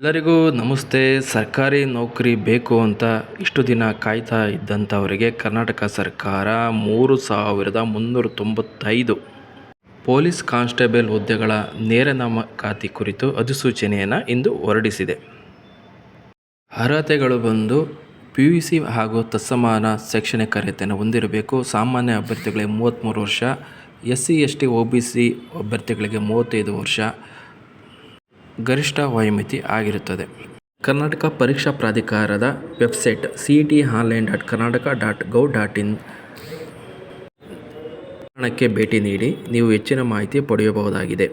ಎಲ್ಲರಿಗೂ ನಮಸ್ತೆ. ಸರ್ಕಾರಿ ನೌಕರಿ ಬೇಕು ಅಂತ ಇಷ್ಟು ದಿನ ಕಾಯ್ತಾ ಇದ್ದಂಥವರಿಗೆ ಕರ್ನಾಟಕ ಸರ್ಕಾರ 3,395 ಪೊಲೀಸ್ ಕಾನ್ಸ್ಟೇಬಲ್ ಹುದ್ದೆಗಳ ನೇರ ನೇಮಕಾತಿ ಕುರಿತು ಅಧಿಸೂಚನೆಯನ್ನು ಇಂದು ಹೊರಡಿಸಿದೆ. ಅರ್ಹತೆಗಳು ಬಂದು PUC ಹಾಗೂ ತತ್ಸಮಾನ ಶೈಕ್ಷಣಿಕ ಅರ್ಹತೆಯನ್ನು ಹೊಂದಿರಬೇಕು. ಸಾಮಾನ್ಯ ಅಭ್ಯರ್ಥಿಗಳಿಗೆ 33 ವರ್ಷ, SC ST OBC ಅಭ್ಯರ್ಥಿಗಳಿಗೆ 35 ವರ್ಷ ಗರಿಷ್ಠ ವಯೋಮಿತಿ ಆಗಿರುತ್ತದೆ. ಕರ್ನಾಟಕ ಪರೀಕ್ಷಾ ಪ್ರಾಧಿಕಾರದ ವೆಬ್ಸೈಟ್ cetonline.karnataka.gov.in ಕ್ಕೆ ಭೇಟಿ ನೀಡಿ ನೀವು ಹೆಚ್ಚಿನ ಮಾಹಿತಿ ಪಡೆಯಬಹುದಾಗಿದೆ.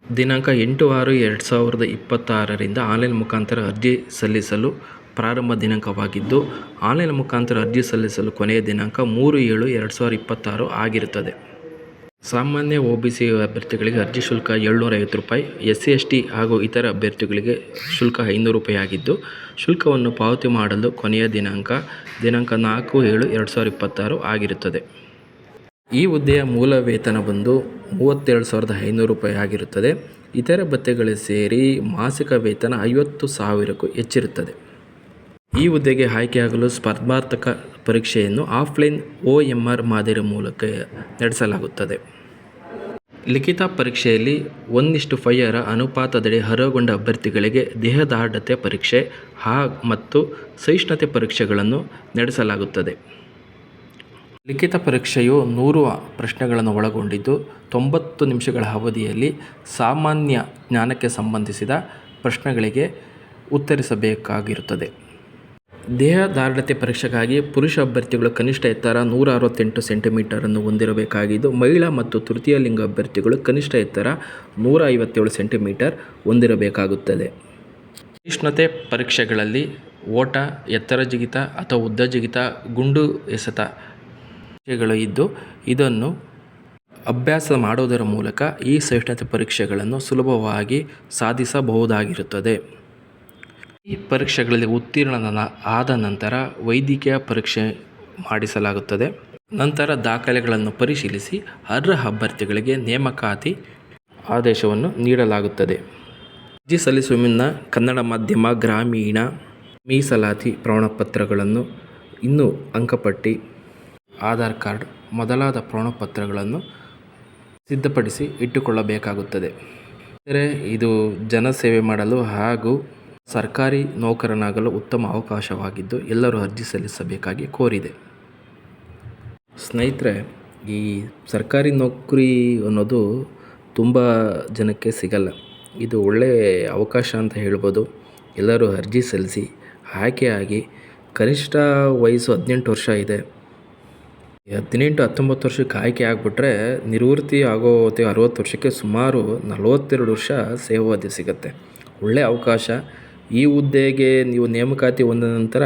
ದಿನಾಂಕ 8/6/2026 ಆನ್ಲೈನ್ ಮುಖಾಂತರ ಅರ್ಜಿ ಸಲ್ಲಿಸಲು ಪ್ರಾರಂಭ ದಿನಾಂಕವಾಗಿದ್ದು, ಆನ್ಲೈನ್ ಮುಖಾಂತರ ಅರ್ಜಿ ಸಲ್ಲಿಸಲು ಕೊನೆಯ ದಿನಾಂಕ 3/7/2026 ಆಗಿರುತ್ತದೆ. ಸಾಮಾನ್ಯ OBC ಅಭ್ಯರ್ಥಿಗಳಿಗೆ ಅರ್ಜಿ ಶುಲ್ಕ ₹750, SC ST ಹಾಗೂ ಇತರ ಅಭ್ಯರ್ಥಿಗಳಿಗೆ ಶುಲ್ಕ ₹500 ಆಗಿದ್ದು, ಶುಲ್ಕವನ್ನು ಪಾವತಿ ಮಾಡಲು ಕೊನೆಯ ದಿನಾಂಕ 4/7/2026 ಆಗಿರುತ್ತದೆ. ಈ ಹುದ್ದೆಯ ಮೂಲ ವೇತನ ಬಂದು ₹37,500 ಆಗಿರುತ್ತದೆ. ಇತರ ಭತ್ಯೆಗಳು ಸೇರಿ ಮಾಸಿಕ ವೇತನ ₹50,000ಕ್ಕೂ ಹೆಚ್ಚಿರುತ್ತದೆ. ಈ ಹುದ್ದೆಗೆ ಆಯ್ಕೆಯಾಗಲು ಸ್ಪರ್ಧಾತ್ಮಕ ಪರೀಕ್ಷೆಯನ್ನು ಆಫ್ಲೈನ್ OMR ಮಾದರಿ ಮೂಲಕ ನಡೆಸಲಾಗುತ್ತದೆ. ಲಿಖಿತ ಪರೀಕ್ಷೆಯಲ್ಲಿ 1:5 ಅನುಪಾತದಡಿ ಅರ್ಹಗೊಂಡ ಅಭ್ಯರ್ಥಿಗಳಿಗೆ ದೇಹದಾರ್ಢ್ಯತೆ ಪರೀಕ್ಷೆ ಮತ್ತು ಸಹಿಷ್ಣುತೆ ಪರೀಕ್ಷೆಗಳನ್ನು ನಡೆಸಲಾಗುತ್ತದೆ. ಲಿಖಿತ ಪರೀಕ್ಷೆಯು 100 ಪ್ರಶ್ನೆಗಳನ್ನು ಒಳಗೊಂಡಿದ್ದು, 90 ನಿಮಿಷಗಳ ಅವಧಿಯಲ್ಲಿ ಸಾಮಾನ್ಯ ಜ್ಞಾನಕ್ಕೆ ಸಂಬಂಧಿಸಿದ ಪ್ರಶ್ನೆಗಳಿಗೆ ಉತ್ತರಿಸಬೇಕಾಗಿರುತ್ತದೆ. ದೇಹದಾರ್ಢ್ಯತೆ ಪರೀಕ್ಷೆಗಾಗಿ ಪುರುಷ ಅಭ್ಯರ್ಥಿಗಳು ಕನಿಷ್ಠ ಎತ್ತರ 168 ಸೆಂಟಿಮೀಟರ್ ಅನ್ನು ಹೊಂದಿರಬೇಕಾಗಿದ್ದು, ಮಹಿಳಾ ಮತ್ತು ತೃತೀಯ ಲಿಂಗ ಅಭ್ಯರ್ಥಿಗಳು ಕನಿಷ್ಠ ಎತ್ತರ 157 ಸೆಂಟಿಮೀಟರ್ ಹೊಂದಿರಬೇಕಾಗುತ್ತದೆ. ಸಹಿಷ್ಣುತೆ ಪರೀಕ್ಷೆಗಳಲ್ಲಿ ಓಟ, ಎತ್ತರ ಜಿಗಿತ ಅಥವಾ ಉದ್ದ ಜಿಗಿತ, ಗುಂಡು ಎಸೆತ ಪರೀಕ್ಷೆಗಳು ಇದ್ದು, ಇದನ್ನು ಅಭ್ಯಾಸ ಮಾಡುವುದರ ಮೂಲಕ ಈ ಸಹಿಷ್ಣುತೆ ಪರೀಕ್ಷೆಗಳನ್ನು ಸುಲಭವಾಗಿ ಸಾಧಿಸಬಹುದಾಗಿರುತ್ತದೆ. ಈ ಪರೀಕ್ಷೆಗಳಲ್ಲಿ ಉತ್ತೀರ್ಣರಾದ ನಂತರ ವೈದ್ಯಕೀಯ ಪರೀಕ್ಷೆ ಮಾಡಿಸಲಾಗುತ್ತದೆ. ನಂತರ ದಾಖಲೆಗಳನ್ನು ಪರಿಶೀಲಿಸಿ ಅರ್ಹ ಅಭ್ಯರ್ಥಿಗಳಿಗೆ ನೇಮಕಾತಿ ಆದೇಶವನ್ನು ನೀಡಲಾಗುತ್ತದೆ. ಅರ್ಜಿ ಸಲ್ಲಿಸುವ ಮುನ್ನ ಕನ್ನಡ ಮಾಧ್ಯಮ, ಗ್ರಾಮೀಣ ಮೀಸಲಾತಿ ಪ್ರಮಾಣಪತ್ರಗಳನ್ನು, ಇನ್ನೂ ಅಂಕಪಟ್ಟಿ, ಆಧಾರ್ ಕಾರ್ಡ್ ಮೊದಲಾದ ಪ್ರಮಾಣಪತ್ರಗಳನ್ನು ಸಿದ್ಧಪಡಿಸಿ ಇಟ್ಟುಕೊಳ್ಳಬೇಕಾಗುತ್ತದೆ. ಅಂದರೆ ಇದು ಜನಸೇವೆ ಮಾಡಲು ಹಾಗೂ ಸರ್ಕಾರಿ ನೌಕರನಾಗಲು ಉತ್ತಮ ಅವಕಾಶವಾಗಿದ್ದು, ಎಲ್ಲರೂ ಅರ್ಜಿ ಸಲ್ಲಿಸಬೇಕಾಗಿ ಕೋರಿದೆ. ಸ್ನೇಹಿತರೆ, ಈ ಸರ್ಕಾರಿ ನೌಕರಿ ಅನ್ನೋದು ತುಂಬ ಜನಕ್ಕೆ ಸಿಗಲ್ಲ. ಇದು ಒಳ್ಳೆಯ ಅವಕಾಶ ಅಂತ ಹೇಳ್ಬೋದು. ಎಲ್ಲರೂ ಅರ್ಜಿ ಸಲ್ಲಿಸಿ ಆಯ್ಕೆಯಾಗಿ. ಕನಿಷ್ಠ ವಯಸ್ಸು 18 ವರ್ಷ ಇದೆ. 18-19 ವರ್ಷಕ್ಕೆ ಆಯ್ಕೆ ಆಗಿಬಿಟ್ರೆ ನಿವೃತ್ತಿ ಆಗೋ 60 ವರ್ಷಕ್ಕೆ ಸುಮಾರು 42 ವರ್ಷ ಸೇವಾವಧಿ ಸಿಗುತ್ತೆ. ಒಳ್ಳೆಯ ಅವಕಾಶ. ಈ ಹುದ್ದೆಗೆ ನೀವು ನೇಮಕಾತಿ ಹೊಂದ ನಂತರ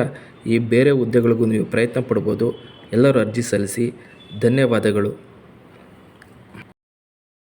ಈ ಬೇರೆ ಹುದ್ದೆಗಳಿಗೂ ನೀವು ಪ್ರಯತ್ನ ಪಡ್ಬೋದು. ಎಲ್ಲರೂ ಅರ್ಜಿ ಸಲ್ಲಿಸಿ. ಧನ್ಯವಾದಗಳು.